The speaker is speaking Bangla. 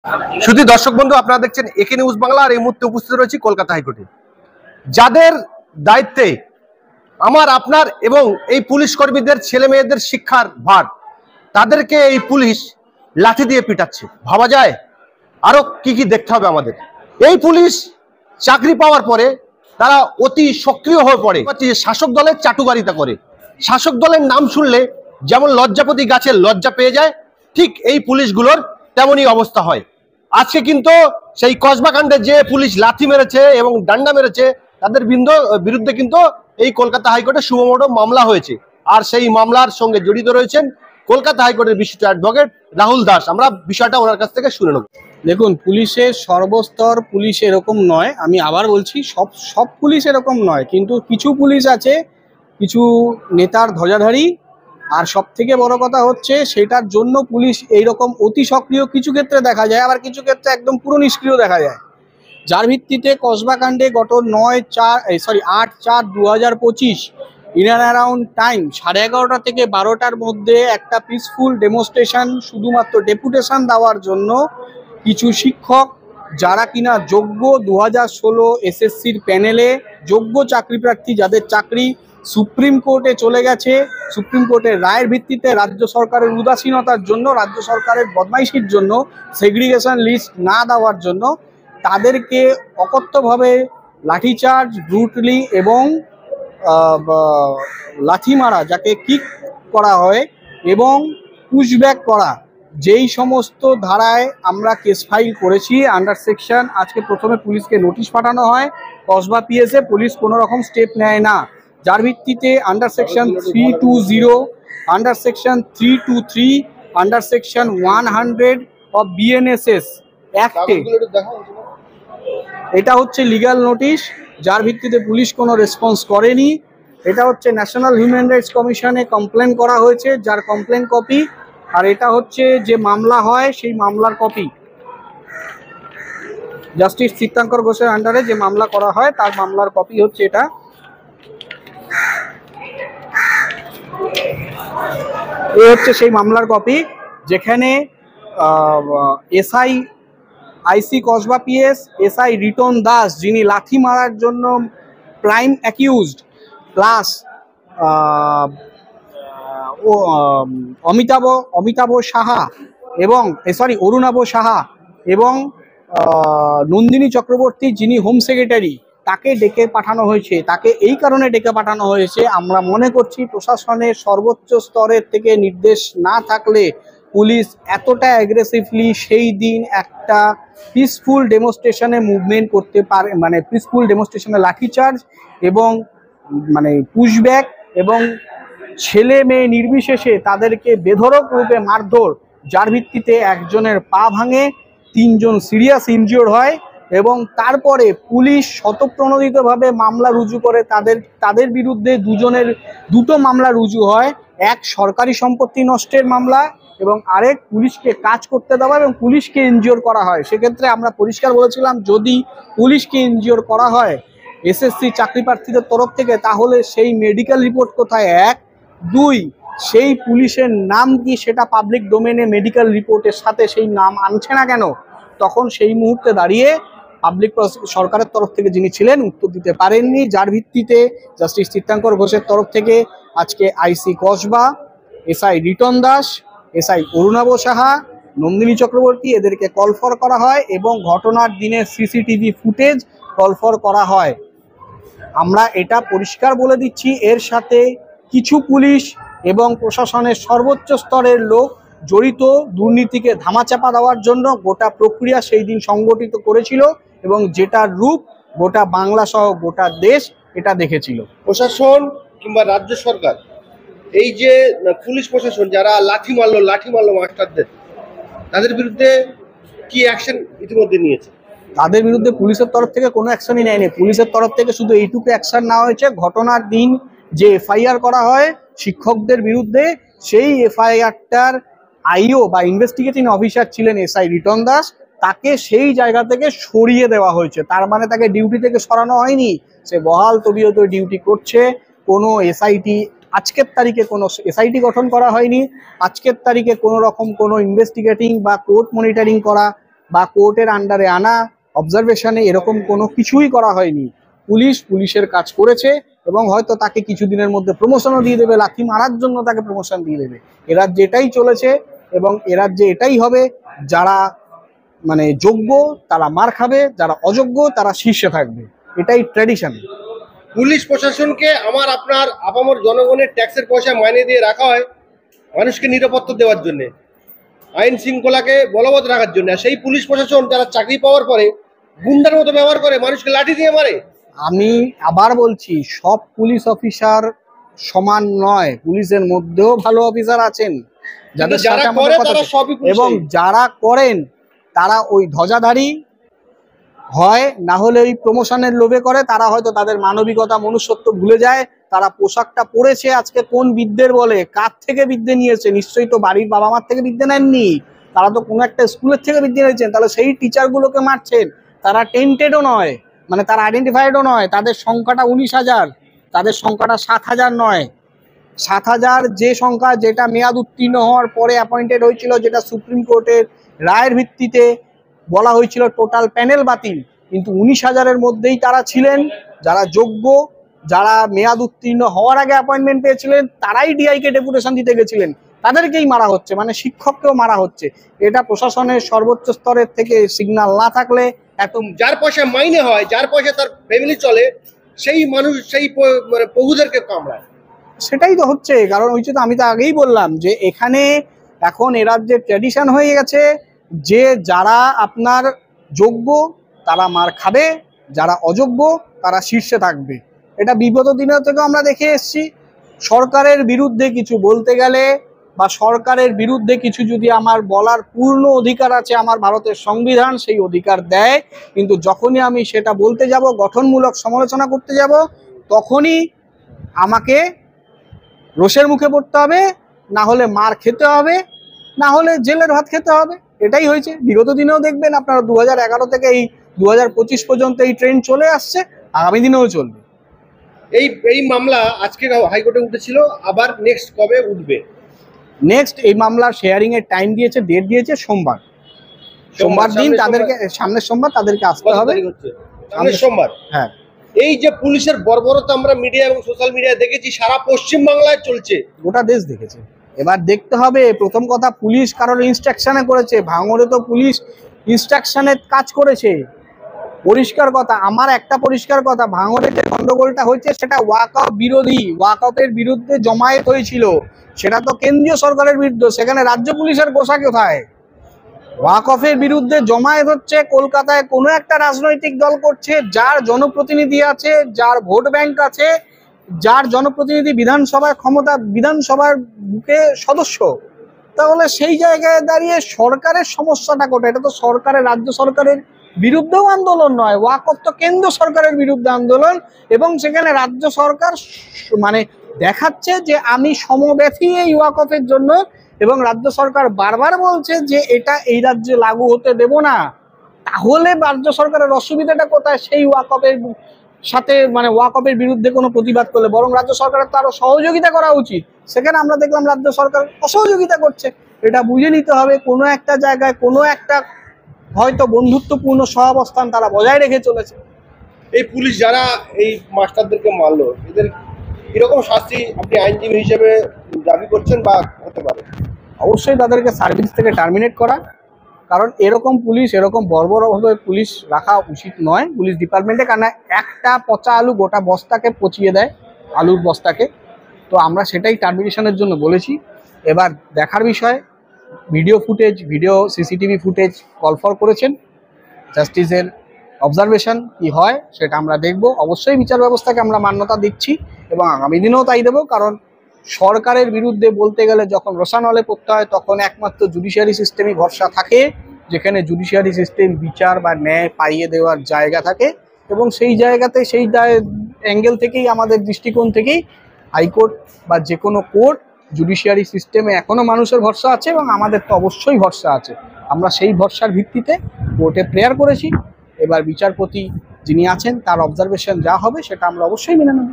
শুধু দর্শক বন্ধু, আপনারা দেখছেন একে নিউজ বাংলা। আর এই মুহূর্তে উপস্থিত রয়েছে কলকাতা হাইকোর্টে, যাদের দায়িত্বে আমার আপনার এবং এই পুলিশ কর্মীদের ছেলে মেয়েদের শিক্ষার ভার, তাদেরকে এই পুলিশ লাঠি দিয়ে পিটাচ্ছে। ভাবা যায় আরো কি কি দেখতে হবে আমাদের। এই পুলিশ চাকরি পাওয়ার পরে তারা অতি সক্রিয় হয়ে পড়ে, শাসক দলের চাটুকারিতা করে। শাসক দলের নাম শুনলে যেমন লজ্জাপতি গাছের লজ্জা পেয়ে যায়, ঠিক এই পুলিশগুলোর তেমনই অবস্থা হয়। আজকে কিন্তু সেই কসবা কাণ্ডে যে পুলিশ লাথি মেরেছে এবং ডান্ডা মেরেছে, তাদের বিরুদ্ধে কিন্তু এই কলকাতা হাইকোর্টে সুমোটো মামলা হয়েছে। আর সেই মামলার সঙ্গে জড়িত রয়েছেন কলকাতা হাইকোর্টের বিশিষ্ট অ্যাডভোকেট রাহুল দাস। আমরা বিষয়টা ওনার কাছ থেকে শুনে নেব। দেখুন, পুলিশের সর্বস্তর পুলিশ এরকম নয়। আমি আবার বলছি, সব পুলিশ এরকম নয়, কিন্তু কিছু পুলিশ আছে, কিছু নেতার ধ্বজাধারী। আর সব থেকে বড় কথা হচ্ছে, সেটার জন্য পুলিশ এইরকম অতি সক্রিয় কিছু ক্ষেত্রে দেখা যায়, আবার কিছু ক্ষেত্রে একদম পুরো নিষ্ক্রিয় দেখা যায়। যার ভিত্তিতে কসবা কাণ্ডে গত 8/4/2025 ইন অ্যান্ড অ্যারাউন্ড টাইম 11:30 থেকে 12টার মধ্যে একটা পিসফুল ডেমনস্ট্রেশন শুধুমাত্র ডেপুটেশন দেওয়ার জন্য কিছু শিক্ষক, যারা কিনা যোগ্য 2016 এসএসসির প্যানেলে যোগ্য চাকরি প্রার্থী, যাদের চাকরি সুপ্রিম কোর্টে চলে গেছে, সুপ্রিম কোর্টের রায়ের ভিত্তিতে রাজ্য সরকারের উদাসীনতার জন্য, রাজ্য সরকারের বদমাইশির জন্য, সেগ্রিগেশন লিস্ট না দেওয়ার জন্য, তাদেরকে অকথ্যভাবে লাঠিচার্জ, ব্রুটলি এবং লাথি মারা, যাকে কিক করা হয়, এবং পুশব্যাক করা, যেই সমস্ত ধারায় আমরা কেস ফাইল করেছি আন্ডার সেকশন। আজকে প্রথমে পুলিশকে নোটিশ পাঠানো হয়, কসবা পিএসএ পুলিশ কোনো রকম স্টেপ নেয় না, যার ভিত্তিতে under section 320, under section 323, under section 100 of BNSS অ্যাক্টে এটা হচ্ছে লিগ্যাল নোটিশ, যার ভিত্তিতে পুলিশ কোনো রেসপন্স করেনি। এটা হচ্ছে ন্যাশনাল হিউম্যান রাইটস কমিশনে কমপ্লেন করা হয়েছে, যার কমপ্লেন কপি। আর এটা হচ্ছে যে মামলা হয় সেই মামলার কপি, জাস্টিস চিত্তাঙ্কর ঘোষের আন্ডারে যে মামলা করা হয় তার মামলার কপি হচ্ছে এটা। এই হচ্ছে সেই মামলার কপি, যেখানে IC Kasba PS SI Riton Das, যিনি লাথি মারার জন্য prime accused, plus Amitabha Saha এবং অরুণাভ সাহা এবং নন্দিনী চক্রবর্তী, যিনি হোম সেক্রেটারি, তাকে ডেকে পাঠানো হয়েছে। তাকে এই কারণে ডেকে পাঠানো হয়েছে, আমরা মনে করছি প্রশাসনের সর্বোচ্চ স্তরের থেকে নির্দেশ না থাকলে পুলিশ এতটা অ্যাগ্রেসিভলি সেই দিন একটা পিসফুল ডেমনস্ট্রেশনে মুভমেন্ট করতে পারে, মানে পিসফুল ডেমনস্ট্রেশনে লাঠিচার্জ এবং মানে পুশব্যাক এবং ছেলে মেয়ে নির্বিশেষে তাদেরকে বেধড়ক রূপে মারধর, যার ভিত্তিতে একজনের পা ভাঙে, 3 জন সিরিয়াস ইনজিওর হয় এবং তারপরে পুলিশ স্বতঃপ্রণোদিতভাবে মামলা রুজু করে। তাদের বিরুদ্ধে দুটো মামলা রুজু হয়, এক সরকারি সম্পত্তি নষ্টের মামলা এবং আরেক পুলিশকে কাজ করতে দেওয়া এবং পুলিশকে ইনজিওর করা হয়। সেক্ষেত্রে আমরা পরিষ্কার বলেছিলাম, যদি পুলিশকে ইনজিওর করা হয় এসএসসি চাকরি প্রার্থীদের তরফ থেকে, তাহলে সেই মেডিকেল রিপোর্ট কোথায়, 1, 2 সেই পুলিশের নাম কি সেটা পাবলিক ডোমেনে মেডিকেল রিপোর্টের সাথে সেই নাম আনছে না কেন? তখন সেই মুহূর্তে দাঁড়িয়ে সরকারের তরফ থেকে যিনি ছিলেন উত্তর দিতে পারেননি, যার ভিত্তিতে জাস্টিস চিত্তাঙ্কর ঘোষের তরফ থেকে আজকে IC Kasba, SI Riton Das, SI Arunabha Saha, Nandini Chakraborty, এদেরকে কলফর করা হয় এবং ঘটনার দিনের সিসিটিভি ফুটেজ কলফর করা হয়। আমরা এটা পরিষ্কার বলে দিচ্ছি, এর সাথে কিছু পুলিশ এবং প্রশাসনের সর্বোচ্চ স্তরের লোক জড়িত, দুর্নীতিকে ধামাচাপা দেওয়ার জন্য গোটা প্রক্রিয়া সেই দিন সংগঠিত করেছিল এবং যেটার রূপ গোটা বাংলা সহ গোটা দেশ এটা দেখেছিল। প্রশাসন কিংবা রাজ্য সরকার, এই যে পুলিশ প্রশাসন যারা লাঠি মারলো মাস্টারদের, তাদের বিরুদ্ধে কি অ্যাকশন ইতিমধ্যে নিয়েছে? তাদের বিরুদ্ধে পুলিশের তরফ থেকে কোনো অ্যাকশনই নেয়নি। পুলিশের তরফ থেকে শুধু এইটুকু অ্যাকশন নেওয়া হয়েছে, ঘটনার দিন যে এফআইআর করা হয় শিক্ষকদের বিরুদ্ধে, সেই এফআইআরটার আইও বা ইনভেস্টিগেটিং অফিসার ছিলেন এসআই রিটন দাস, তাকে সেই জায়গা থেকে সরিয়ে দেওয়া হয়েছে। তার মানে তাকে ডিউটি থেকে সরানো হয়নি, সে বহাল তবিয়ত ডিউটি করছে। কোনো এসআইটি আজকের তারিখে কোনো এসআইটি গঠন করা হয়নি, আজকের তারিখে কোনো রকম কোনো ইনভেস্টিগেটিং বা কোর্ট মনিটরিং করা বা কোর্টের আন্ডারে আনা, অবজারভেশনে এরকম কোনো কিছুই করা হয়নি। পুলিশের কাজ করেছে এবং হয়তো তাকে কিছুদিনের মধ্যে প্রমোশনও দিয়ে দেবে, লাথি মারার জন্য তাকে প্রমোশন দিয়ে দেবে। এ রাজ্যে এটাই চলেছে এবং এ রাজ্যে এটাই হবে। যারা মানে যোগ্য তারা মার খাবে, যারা অযোগ্য তারা শীর্ষে থাকবে, এটাই ট্র্যাডিশন। পুলিশ প্রশাসনকে আমার আপনার আপামর জনগণের ট্যাক্সের পয়সা মাইনে দিয়ে রাখা হয় মানুষকে নিরাপত্তা দেওয়ার জন্য, আইন শৃঙ্খলাকে বলবৎ রাখার জন্য। সেই পুলিশ প্রশাসন যারা চাকরি পাওয়ার পরে গুন্ডার মতো ব্যবহার করে, মানুষকে লাঠি দিয়ে মারে। আমি আবার বলছি, সব পুলিশ অফিসার সমান নয়, পুলিশের মধ্যেও ভালো অফিসার আছেন যাদের সাথে আমাদের কথা, এবং যারা করেন তারা ওই ধ্বজাধারী হয়, না হলে ওই প্রমোশনের লোভে করে। তারা হয়তো তাদের মানবিকতা মনুষ্যত্ব ভুলে যায়। তারা পোশাকটা পরেছে আজকে কোন বিদ্যের বলে, কার থেকে বিদ্যে নিয়েছে, নিশ্চয়ই তো বাড়ির বাবা মার থেকে বিদ্যে নেননি, তারা তো কোনো একটা স্কুলের থেকে বিদ্যে নিয়েছেন। তাহলে সেই টিচারগুলোকে মারছেন, তারা টেন্টেডও নয়, মানে তারা আইডেন্টিফাইডও নয়। তাদের সংখ্যাটা 19,000, তাদের সংখ্যাটা 7,000 নয়। 7,000 যে সংখ্যা, যেটা মেয়াদ উত্তীর্ণ হওয়ার পরে অ্যাপয়েন্টেড হয়েছিল, যেটা সুপ্রিম কোর্টের রায়ের ভিত্তিতে বলা হয়েছিল টোটাল প্যানেল বাতিল, কিন্তু 19,000-এর মধ্যেই তারা ছিলেন যারা যোগ্য, যারা মেয়াদ উত্তীর্ণ হওয়ার আগে অ্যাপয়েন্টমেন্ট পেয়েছিলেন, তারাই ডিআইকে ডেপুটেশন দিতে গেছিলেন, তাদেরকেই মারা হচ্ছে, মানে শিক্ষককেও মারা হচ্ছে। এটা প্রশাসনের সর্বোচ্চ স্তরের থেকে সিগন্যাল না থাকলে এত, যার পয়সা মাইনে হয়, যার পয়সা তার ফ্যামিলি চলে, সেই মানুষ সেই মানে প্রভুদেরকে কামড়ায়। সেটাই তো হচ্ছে। কারণ ওই তো আমি তো আগেই বললাম যে এখানে এখন এ রাজ্যের ট্র্যাডিশন হয়ে গেছে যে যারা আপনার যোগ্য তারা মার খাবে, যারা অযোগ্য তারা শীর্ষে থাকবে। এটা বিগত দিনের থেকেও আমরা দেখে এসেছি। সরকারের বিরুদ্ধে কিছু বলতে গেলে বা সরকারের বিরুদ্ধে কিছু যদি আমার বলার পূর্ণ অধিকার আছে, আমার ভারতের সংবিধান সেই অধিকার দেয়, কিন্তু যখনই আমি সেটা বলতে যাব, গঠনমূলক সমালোচনা করতে যাব, তখনই আমাকে রোষের মুখে পড়তে হবে, না হলে মার খেতে হবে, না হলে জেলের ভাত খেতে হবে। এটাই হয়েছে বিগত দিনেও। দেখবেন আপনারা 2011 থেকে এই 2025 পর্যন্ত এই ট্রেন্ড চলে আসছে, আগামী দিনেও চলবে। এই মামলা আজকে হাইকোর্টে উঠেছিল, আবার নেক্সট কবে উঠবে? নেক্সট এই মামলার শেয়ারিং এর টাইম দিয়েছে, ডেট দিয়েছে সোমবার দিন তাদেরকে, সামনের সোমবার তাদেরকে আসতে হবে। সামনের সোমবার। হ্যাঁ। এই যে পুলিশের বর্বরতা আমরা মিডিয়া এবং সোশ্যাল মিডিয়ায় দেখেছি, সারা পশ্চিম বাংলায় চলছে, গোটা দেশ দেখেছে। এবার দেখতে হবে, প্রথম কথা পুলিশ কারোর ইনস্ট্রাকশনে করেছে, ভাঙড়ে তো পুলিশ ইনস্ট্রাকশনে কাজ করেছে। পরিষ্কার কথা, আমার একটা পরিষ্কার কথা, ভাঙড়ে যে গন্ডগোলটা হয়েছে সেটা ওয়াকআউট বিরোধী, ওয়াকআউটের বিরুদ্ধে জমায়েত হয়েছিল, সেটা তো কেন্দ্রীয় সরকারের বিরুদ্ধে, সেখানে রাজ্য পুলিশের গোসা কোথায়? ওয়াকফের বিরুদ্ধে জমায়েত হচ্ছে কলকাতায় কোনো একটা রাজনৈতিক দল করছে, যার জনপ্রতিনিধি আছে, যার ভোট ব্যাংক আছে, যার জনপ্রতিনিধি বিধানসভার ক্ষমতা, বিধানসভার বুকে সদস্য। তাহলে সেই জায়গায় দাঁড়িয়ে সরকারের সমস্যাটা কোথায়? এটা তো সরকারের, রাজ্য সরকারের বিরুদ্ধেও আন্দোলন নয়, ওয়াকফ তো কেন্দ্র সরকারের বিরুদ্ধে আন্দোলন, এবং সেখানে রাজ্য সরকার মানে দেখাচ্ছে যে আমি সমব্যথী এই ওয়াকফের জন্য, এবং রাজ্য সরকার বারবার বলছে যে এটা এই রাজ্যে লাগু হতে দেব না। তাহলে রাজ্য সরকারের অসুবিধাটা কোথায়? সেই ওয়াকফের সাথে মানে ওয়াকফের বিরুদ্ধে কোনো প্রতিবাদ করলে বরং রাজ্য সরকারের তো আরো সহযোগিতা করা উচিত। সেখানে আমরা দেখলাম রাজ্য সরকার অসহযোগিতা করছে। এটা বুঝে নিতে হবে, কোনো একটা জায়গায় কোনো একটা হয়তো বন্ধুত্বপূর্ণ সহাবস্থান তারা বজায় রেখে চলেছে। এই পুলিশ যারা এই মাস্টারদেরকে মারলো, এদের কিরকম শাস্তি আপনি আইনজীবী হিসেবে দাবি করছেন বা হতে পারে? অবশ্যই তাদেরকে সার্ভিস থেকে টার্মিনেট করা, কারণ এরকম পুলিশ, এরকম বর্বরভাবে পুলিশ রাখা উচিত নয় পুলিশ ডিপার্টমেন্টে। কারণ একটা পচা আলু গোটা বস্তাকে পচিয়ে দেয়, আলুর বস্তাকে। তো আমরা সেটাই টার্মিনেশনের জন্য বলেছি। এবার দেখার বিষয়, video footage, CCTV footage call for করেছেন, জাস্টিসের অবজারভেশন কি হয় সেটা আমরা দেখব। অবশ্যই বিচার ব্যবস্থাকে আমরা মান্যতা দিচ্ছি এবং আগামী দিনেও তাই দেবো। কারণ সরকারের বিরুদ্ধে বলতে গেলে যখন রোষানলে পড়তে হয়, তখন একমাত্র জুডিশিয়ারি সিস্টেমই ভরসা থাকে, যেখানে জুডিশিয়ারি সিস্টেম বিচার বা ন্যায় পাইয়ে দেওয়ার জায়গা থাকে। এবং সেই জায়গাতে, সেই অ্যাঙ্গেল থেকেই, আমাদের দৃষ্টিকোণ থেকেই হাইকোর্ট বা যে কোনো কোর্ট, জুডিশিয়ারি সিস্টেমে এখনও মানুষের ভরসা আছে এবং আমাদের তো অবশ্যই ভরসা আছে। আমরা সেই ভরসার ভিত্তিতে কোর্টে প্রেয়ার করেছি। এবার বিচারপতি যিনি আছেন তার অবজারভেশন যা হবে সেটা আমরা অবশ্যই মেনে নেব।